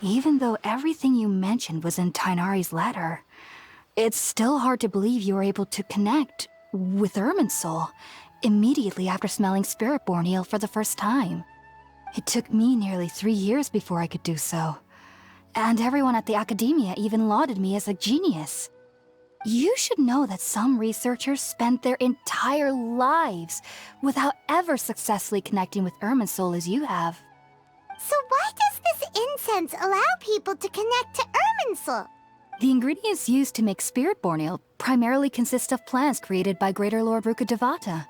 Even though everything you mentioned was in Tighnari's letter, it's still hard to believe you were able to connect with Irminsul immediately after smelling Spiritborn eel for the first time. It took me nearly 3 years before I could do so. And everyone at the Academia even lauded me as a genius. You should know that some researchers spent their entire lives without ever successfully connecting with Irminsul as you have. So why does this incense allow people to connect to Irminsul? The ingredients used to make Spiritborn ale primarily consist of plants created by Greater Lord Rukkhadevata.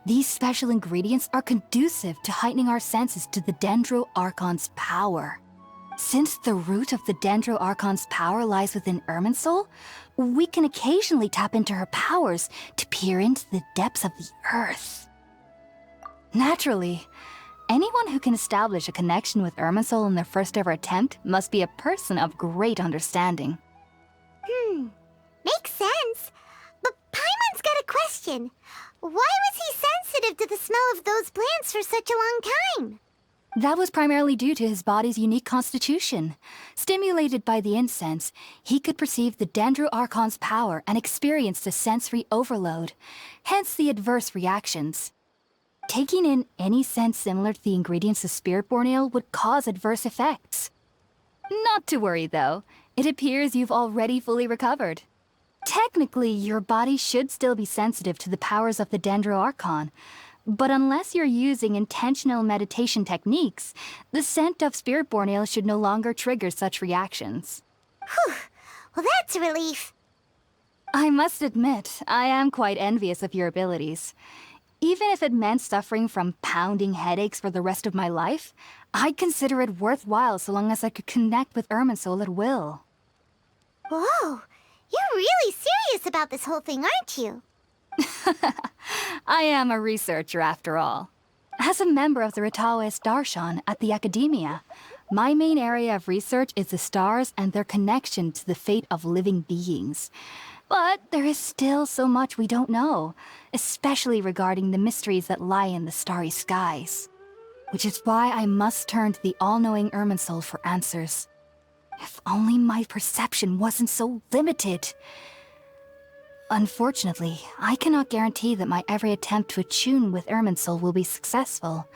These special ingredients are conducive to heightening our senses to the Dendro Archon's power. Since the root of the Dendro Archon's power lies within Irminsul, we can occasionally tap into her powers to peer into the depths of the earth. Naturally, anyone who can establish a connection with Irminsul in their first ever attempt must be a person of great understanding. Makes sense. But Paimon's got a question. Why was he sensitive to the smell of those plants for such a long time? That was primarily due to his body's unique constitution. Stimulated by the incense, he could perceive the Dendro Archon's power and experienced a sensory overload, hence the adverse reactions. Taking in any scent similar to the ingredients of Spiritborn ale would cause adverse effects. Not to worry, though. It appears you've already fully recovered. Technically, your body should still be sensitive to the powers of the Dendro Archon, but unless you're using intentional meditation techniques, the scent of Spiritborn ale should no longer trigger such reactions. Whew. Well, that's a relief. I must admit, I am quite envious of your abilities. Even if it meant suffering from pounding headaches for the rest of my life, I'd consider it worthwhile so long as I could connect with Irminsul at will. Whoa, you're really serious about this whole thing, aren't you? I am a researcher after all. As a member of the Ritaoist Darshan at the Academia, my main area of research is the stars and their connection to the fate of living beings. But there is still so much we don't know, especially regarding the mysteries that lie in the starry skies. Which is why I must turn to the all-knowing Irminsul for answers. If only my perception wasn't so limited. Unfortunately, I cannot guarantee that my every attempt to attune with Irminsul will be successful,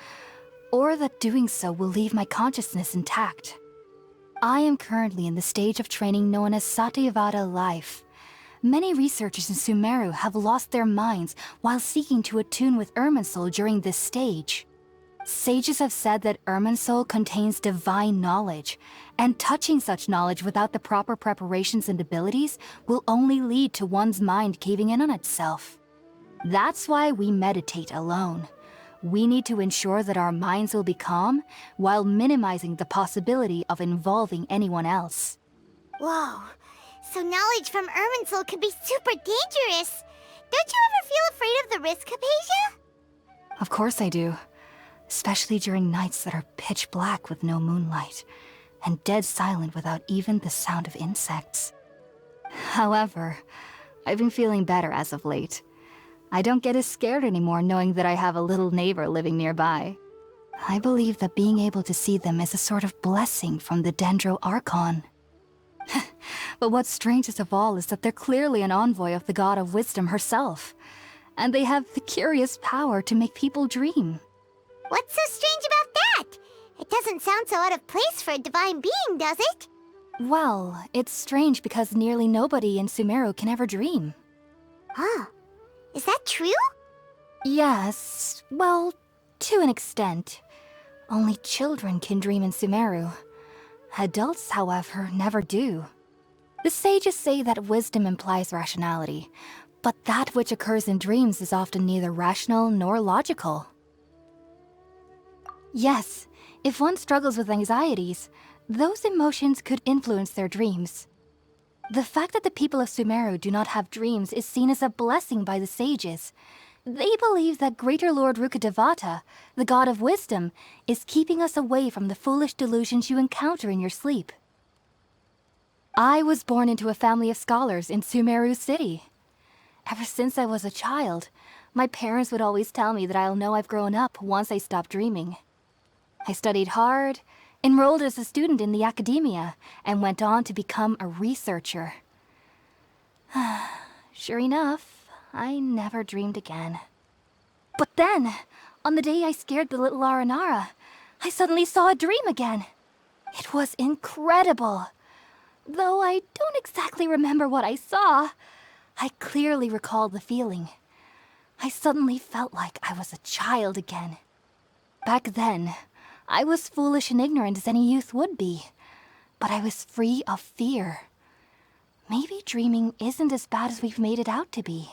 or that doing so will leave my consciousness intact. I am currently in the stage of training known as Satyavada life. Many researchers in Sumeru have lost their minds while seeking to attune with Irminsul during this stage. Sages have said that Irminsul contains divine knowledge, and touching such knowledge without the proper preparations and abilities will only lead to one's mind caving in on itself. That's why we meditate alone. We need to ensure that our minds will be calm while minimizing the possibility of involving anyone else. Whoa, so knowledge from Irminsul can be super dangerous. Don't you ever feel afraid of the risk, Hypatia? Of course I do. Especially during nights that are pitch black with no moonlight, and dead silent without even the sound of insects. However, I've been feeling better as of late. I don't get as scared anymore knowing that I have a little neighbor living nearby. I believe that being able to see them is a sort of blessing from the Dendro Archon. But what's strangest of all is that they're clearly an envoy of the God of Wisdom herself, and they have the curious power to make people dream. What's so strange about that? It doesn't sound so out of place for a divine being, does it? Well, it's strange because nearly nobody in Sumeru can ever dream. Huh. Is that true? Yes, well, to an extent. Only children can dream in Sumeru. Adults, however, never do. The sages say that wisdom implies rationality, but that which occurs in dreams is often neither rational nor logical. Yes, if one struggles with anxieties, those emotions could influence their dreams. The fact that the people of Sumeru do not have dreams is seen as a blessing by the sages. They believe that Greater Lord Rukkhadevata, the God of Wisdom, is keeping us away from the foolish delusions you encounter in your sleep. I was born into a family of scholars in Sumeru City. Ever since I was a child, my parents would always tell me that I'll know I've grown up once I stop dreaming. I studied hard, enrolled as a student in the academia, and went on to become a researcher. Sure enough, I never dreamed again. But then, on the day I scared the little Aranara, I suddenly saw a dream again. It was incredible. Though I don't exactly remember what I saw, I clearly recall the feeling. I suddenly felt like I was a child again. Back then, I was foolish and ignorant as any youth would be, but I was free of fear. Maybe dreaming isn't as bad as we've made it out to be.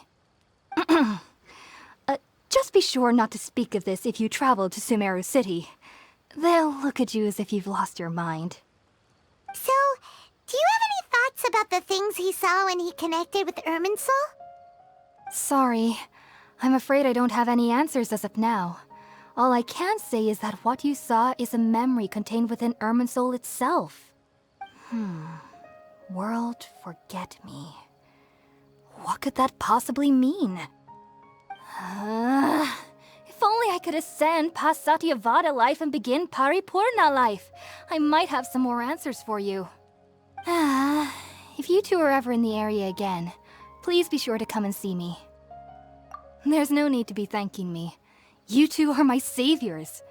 Just be sure not to speak of this if you travel to Sumeru City. They'll look at you as if you've lost your mind. So, do you have any thoughts about the things he saw when he connected with Irminsul? Sorry. I'm afraid I don't have any answers as of now. All I can say is that what you saw is a memory contained within Irminsul itself. World forget me. What could that possibly mean? If only I could ascend past Satyavada life and begin Paripurna life. I might have some more answers for you. If you two are ever in the area again, please be sure to come and see me. There's no need to be thanking me. You two are my saviors.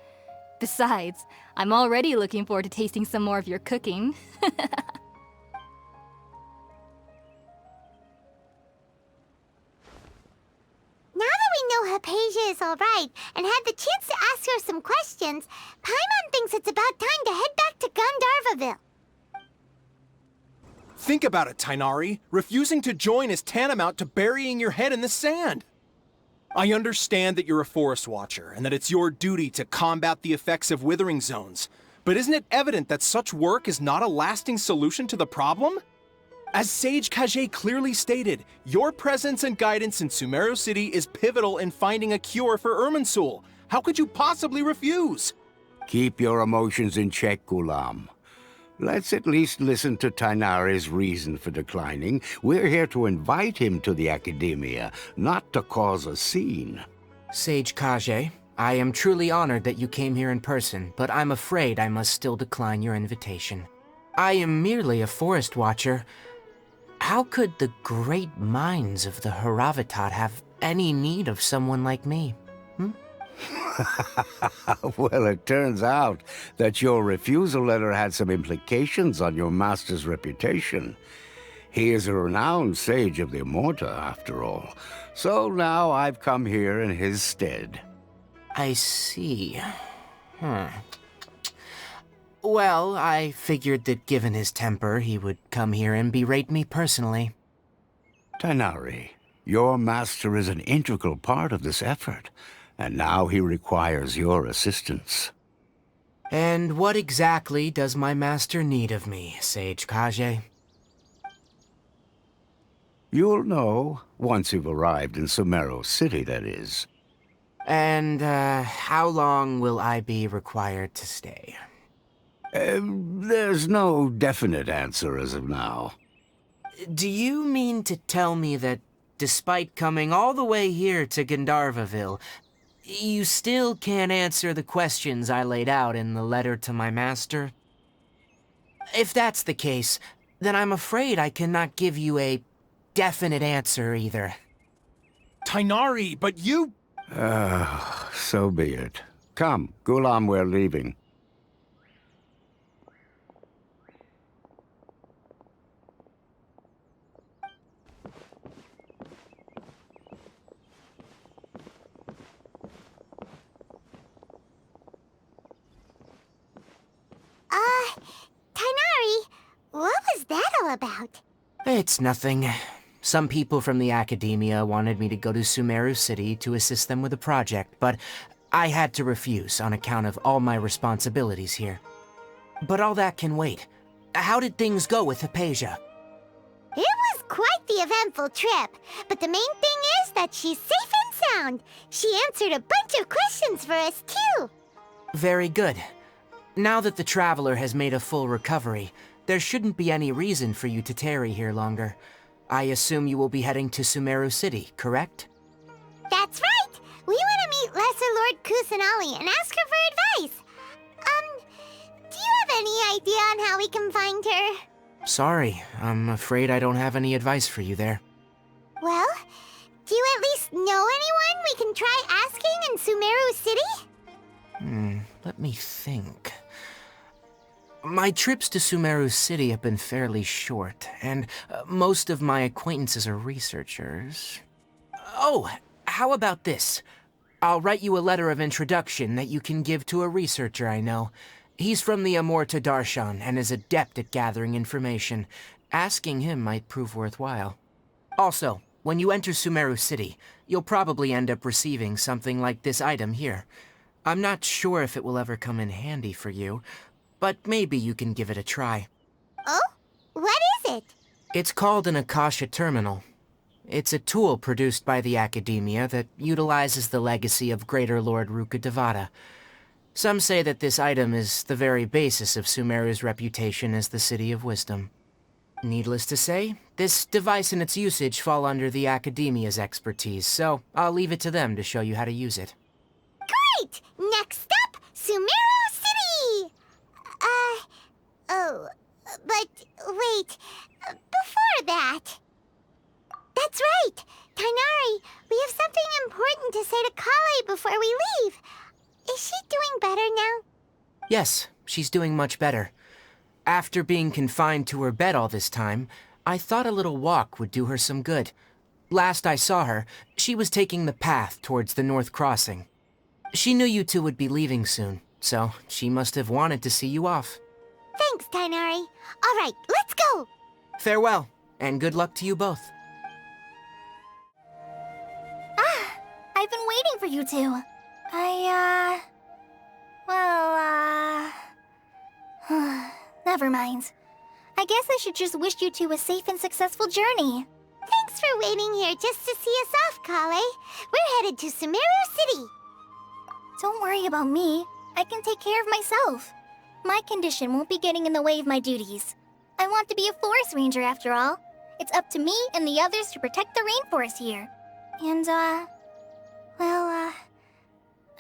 Besides, I'm already looking forward to tasting some more of your cooking. Now that we know Hypatia is alright and had the chance to ask her some questions, Paimon thinks it's about time to head back to Gandharvaville. Think about it, Tainari. Refusing to join is tantamount to burying your head in the sand. I understand that you're a forest watcher and that it's your duty to combat the effects of withering zones, but isn't it evident that such work is not a lasting solution to the problem? As Sage Kage clearly stated, your presence and guidance in Sumeru City is pivotal in finding a cure for Irminsul. How could you possibly refuse? Keep your emotions in check, Ghulam. Let's at least listen to Tainari's reason for declining. We're here to invite him to the academia, not to cause a scene. Sage Kage, I am truly honored that you came here in person, but I'm afraid I must still decline your invitation. I am merely a forest watcher. How could the great minds of the Haravatat have any need of someone like me? Well, it turns out that your refusal letter had some implications on your master's reputation. He is a renowned sage of the Immorta, after all. So now I've come here in his stead. I see. Well, I figured that given his temper, he would come here and berate me personally. Tainari, your master is an integral part of this effort, and now he requires your assistance. And what exactly does my master need of me, Sage Kage? You'll know, once you've arrived in Sumeru City, that is. And, how long will I be required to stay? There's no definite answer as of now. Do you mean to tell me that, despite coming all the way here to Gandharvaville, you still can't answer the questions I laid out in the letter to my master? If that's the case, then I'm afraid I cannot give you a definite answer either. Tainari, but you... So be it. Come, Ghulam, we're leaving. Tainari, what was that all about? It's nothing. Some people from the academia wanted me to go to Sumeru City to assist them with a project, but I had to refuse on account of all my responsibilities here. But all that can wait. How did things go with Hypatia? It was quite the eventful trip, but the main thing is that she's safe and sound. She answered a bunch of questions for us, too. Very good. Now that the Traveler has made a full recovery, there shouldn't be any reason for you to tarry here longer. I assume you will be heading to Sumeru City, correct? That's right! We want to meet Lesser Lord Kusanali and ask her for advice. Do you have have any idea on how we can find her? Sorry, I'm afraid I don't have any advice for you there. Well, do you at least know anyone we can try asking in Sumeru City? Let me think. My trips to Sumeru City have been fairly short, and most of my acquaintances are researchers. Oh, how about this? I'll write you a letter of introduction that you can give to a researcher I know. He's from the Amorta Darshan and is adept at gathering information. Asking him might prove worthwhile. Also, when you enter Sumeru City, you'll probably end up receiving something like this item here. I'm not sure if it will ever come in handy for you, but maybe you can give it a try. Oh? What is it? It's called an Akasha Terminal. It's a tool produced by the Academia that utilizes the legacy of Greater Lord Rukkhadevata. Some say that this item is the very basis of Sumeru's reputation as the City of Wisdom. Needless to say, this device and its usage fall under the Academia's expertise, so I'll leave it to them to show you how to use it. Great! Next up, Sumeru City! But wait, before that... That's right! Tainari, we have something important to say to Kale before we leave. Is she doing better now? Yes, she's doing much better. After being confined to her bed all this time, I thought a little walk would do her some good. Last I saw her, she was taking the path towards the North Crossing. She knew you two would be leaving soon, so she must have wanted to see you off. Thanks, Tainari. All right, let's go! Farewell, and good luck to you both. I've been waiting for you two. Never mind. I guess I should just wish you two a safe and successful journey. Thanks for waiting here just to see us off, Kale. We're headed to Sumeru City. Don't worry about me. I can take care of myself. My condition won't be getting in the way of my duties. I want to be a forest ranger after all. It's up to me and the others to protect the rainforest here. And,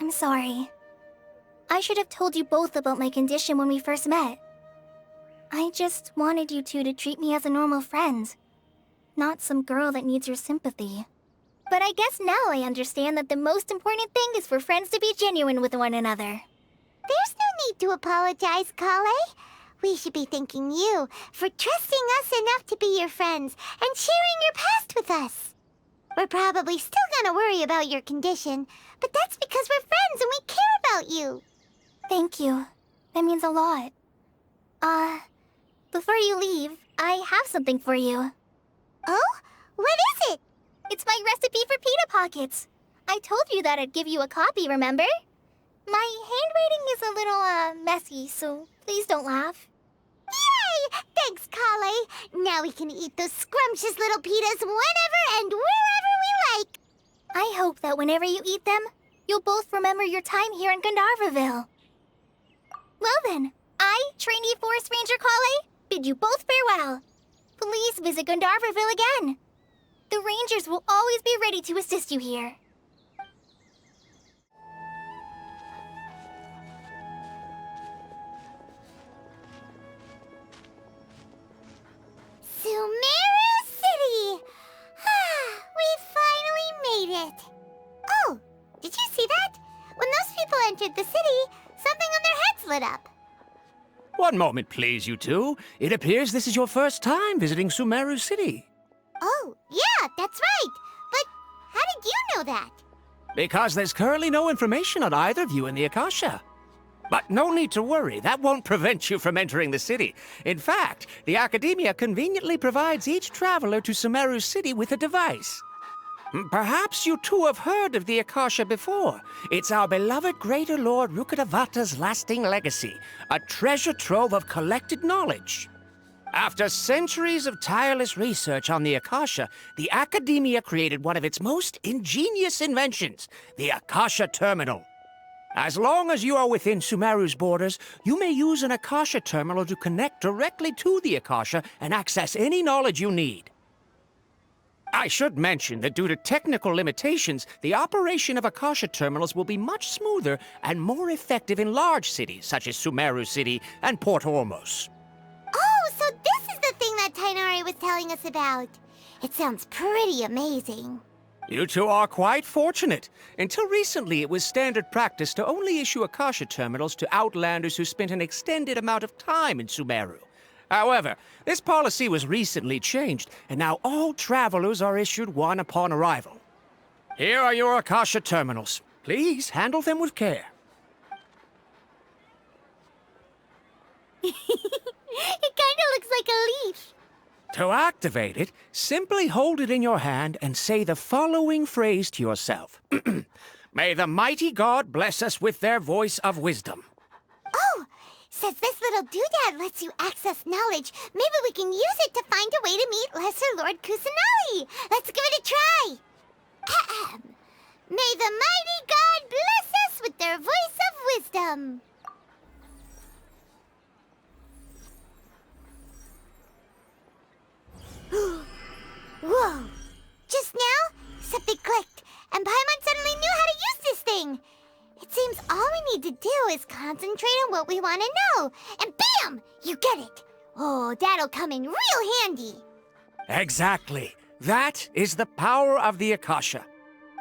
I'm sorry. I should have told you both about my condition when we first met. I just wanted you two to treat me as a normal friend, not some girl that needs your sympathy. But I guess now I understand that the most important thing is for friends to be genuine with one another. There's no need to apologize, Kale. We should be thanking you for trusting us enough to be your friends and sharing your past with us. We're probably still gonna worry about your condition, but that's because we're friends and we care about you. Thank you. That means a lot. Before you leave, I have something for you. Oh? What is it? It's my recipe for pita pockets. I told you that I'd give you a copy, remember? My handwriting is a little, messy, so please don't laugh. Yay! Thanks, Kale. Now we can eat those scrumptious little pitas whenever and wherever we like. I hope that whenever you eat them, you'll both remember your time here in Gandharvaville. Well then, I, trainee Forest Ranger Kale, bid you both farewell. Please visit Gandharvaville again. The Rangers will always be ready to assist you here. Sumeru City! We finally made it. Oh, did you see that? When those people entered the city, something on their heads lit up. One moment, please, you two. It appears this is your first time visiting Sumeru City. Oh, yeah, that's right. But how did you know that? Because there's currently no information on either of you in the Akasha. But no need to worry, that won't prevent you from entering the city. In fact, the Academia conveniently provides each traveler to Sumeru City with a device. Perhaps you two have heard of the Akasha before. It's our beloved Greater Lord Rukkhadevata's lasting legacy, a treasure trove of collected knowledge. After centuries of tireless research on the Akasha, the Academia created one of its most ingenious inventions, the Akasha Terminal. As long as you are within Sumeru's borders, you may use an Akasha Terminal to connect directly to the Akasha and access any knowledge you need. I should mention that due to technical limitations, the operation of Akasha terminals will be much smoother and more effective in large cities such as Sumeru City and Port Ormos. Oh, so this is the thing that Tainari was telling us about. It sounds pretty amazing. You two are quite fortunate. Until recently, it was standard practice to only issue Akasha terminals to outlanders who spent an extended amount of time in Sumeru. However, this policy was recently changed, and now all travelers are issued one upon arrival. Here are your Akasha terminals. Please handle them with care. It kinda looks like a leaf. To activate it, simply hold it in your hand and say the following phrase to yourself. May the mighty God bless us with their voice of wisdom. Oh, says this little doodad lets you access knowledge. Maybe we can use it to find a way to meet Lesser Lord Kusanali. Let's give it a try. Ahem. May the mighty God bless us with their voice of wisdom. Whoa! Just now, something clicked, and Paimon suddenly knew how to use this thing. It seems all we need to do is concentrate on what we want to know, and bam! You get it. Oh, that'll come in real handy. Exactly. That is the power of the Akasha.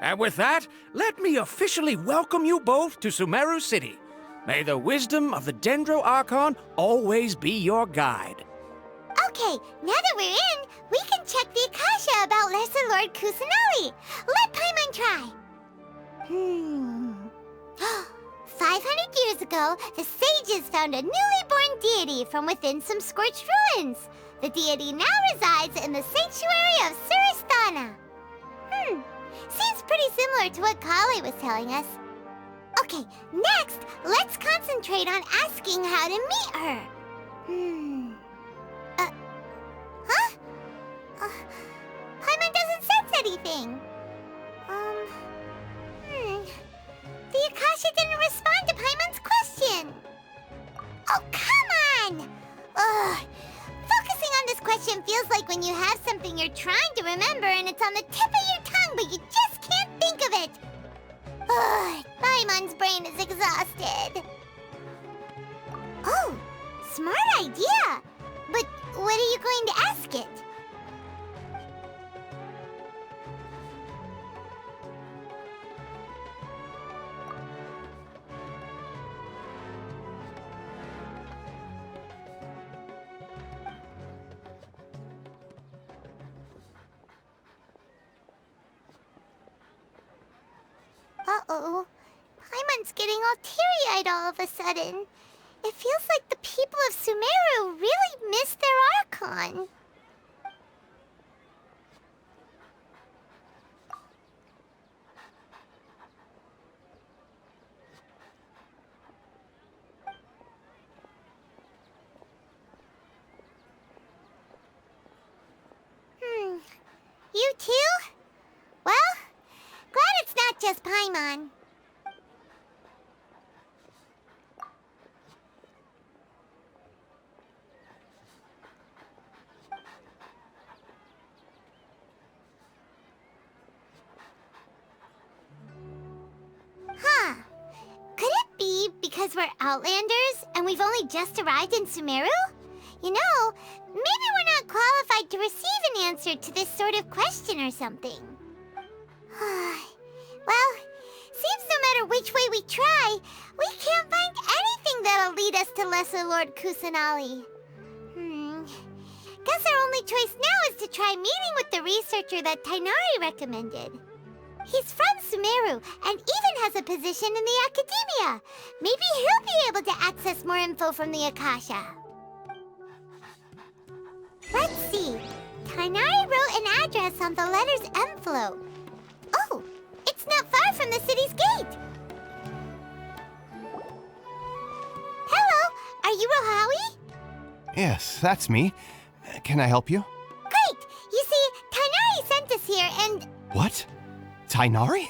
And with that, let me officially welcome you both to Sumeru City. May the wisdom of the Dendro Archon always be your guide. Okay, now that we're in, we can check the Akasha about Lesser Lord Kusanali. Let Paimon try. 500 years ago, the sages found a newly born deity from within some scorched ruins. The deity now resides in the sanctuary of Suristana. Seems pretty similar to what Kale was telling us. Okay, next, let's concentrate on asking how to meet her. Paimon doesn't sense anything. The Akasha didn't respond to Paimon's question. Oh, come on! Ugh. Focusing on this question feels like when you have something you're trying to remember and it's on the tip of your tongue, but you just can't think of it. Ugh, Paimon's brain is exhausted. Oh, smart idea. But what are you going to ask it? Uh-oh. Paimon's getting all teary-eyed all of a sudden. It feels like the people of Sumeru really miss their Archon. You too? Well, glad it's not just Paimon. Huh. Could it be because we're Outlanders and we've only just arrived in Sumeru? You know, maybe we're not qualified to receive an answer to this sort of question or something. Well, seems no matter which way we try, we can't find anything that'll lead us to Lesser Lord Kusanali. Guess our only choice now is to try meeting with the researcher that Tainari recommended. He's from Sumeru and even has a position in the Academia. Maybe he'll be able to access more info from the Akasha. Let's see. Tainari wrote an address on the letter's envelope. Oh, it's not far from the city's gate. Hello, are you Rohawi? Yes, that's me. Can I help you? Great! You see, Tainari sent us here and... What? Tainari?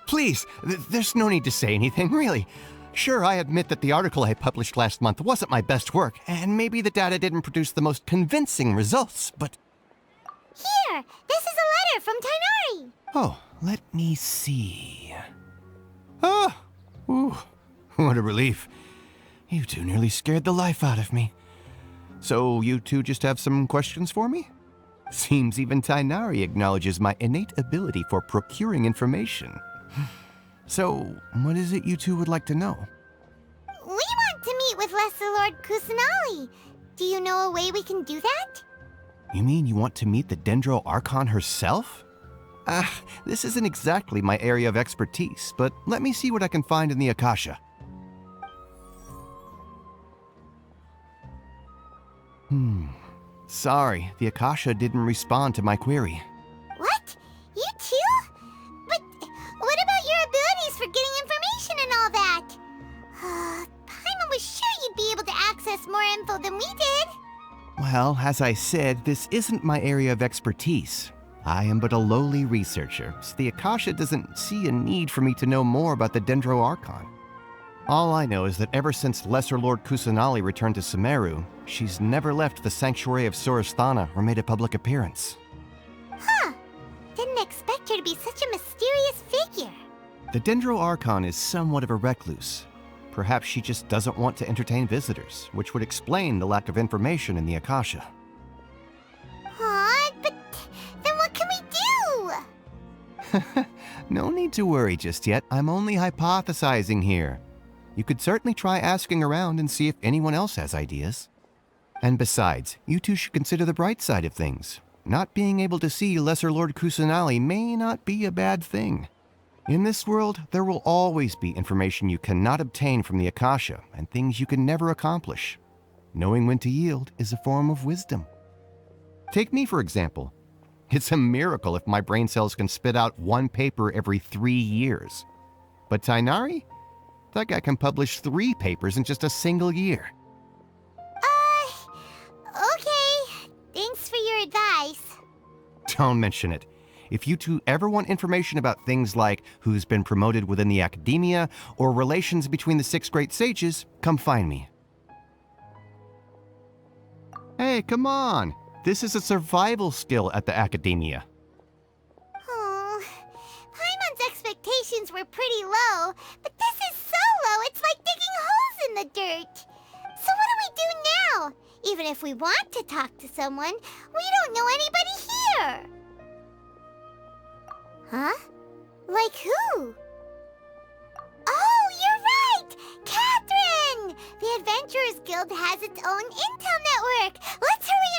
Please, there's no need to say anything, really. Sure, I admit that the article I published last month wasn't my best work, and maybe the data didn't produce the most convincing results, but... Here, this is a letter from Tainari. Oh, let me see. Oh, ooh, what a relief. You two nearly scared the life out of me. So you two just have some questions for me? Seems even Tainari acknowledges my innate ability for procuring information. So, what is it you two would like to know? We want to meet with Lesser Lord Kusanali. Do you know a way we can do that? You mean you want to meet the Dendro Archon herself? This isn't exactly my area of expertise, but let me see what I can find in the Akasha. Sorry, the Akasha didn't respond to my query. What? You too? But what about your abilities for getting information and all that? Paimon was sure you'd be able to access more info than we did. Well, as I said, this isn't my area of expertise. I am but a lowly researcher, so the Akasha doesn't see a need for me to know more about the Dendro Archon. All I know is that ever since Lesser Lord Kusanali returned to Sumeru, she's never left the Sanctuary of Sorasthana or made a public appearance. Huh. Didn't expect her to be such a mysterious figure. The Dendro Archon is somewhat of a recluse. Perhaps she just doesn't want to entertain visitors, which would explain the lack of information in the Akasha. But then what can we do? No need to worry just yet. I'm only hypothesizing here. You could certainly try asking around and see if anyone else has ideas. And besides, you two should consider the bright side of things. Not being able to see Lesser Lord Kusanali may not be a bad thing. In this world, there will always be information you cannot obtain from the Akasha and things you can never accomplish. Knowing when to yield is a form of wisdom. Take me, for example. It's a miracle if my brain cells can spit out one paper every 3 years. But Tainari? That guy can publish 3 papers in just a single year. Okay. Thanks for your advice. Don't mention it. If you two ever want information about things like who's been promoted within the academia or relations between the 6 great sages, come find me. Hey, come on. This is a survival skill at the academia. Oh, Paimon's expectations were pretty low, but this is so low it's like digging holes in the dirt. So what do we do now? Even if we want to talk to someone, we don't know anybody here. Huh? Like who? Oh, you're right! Catherine! The Adventurers Guild has its own intel network. Let's hurry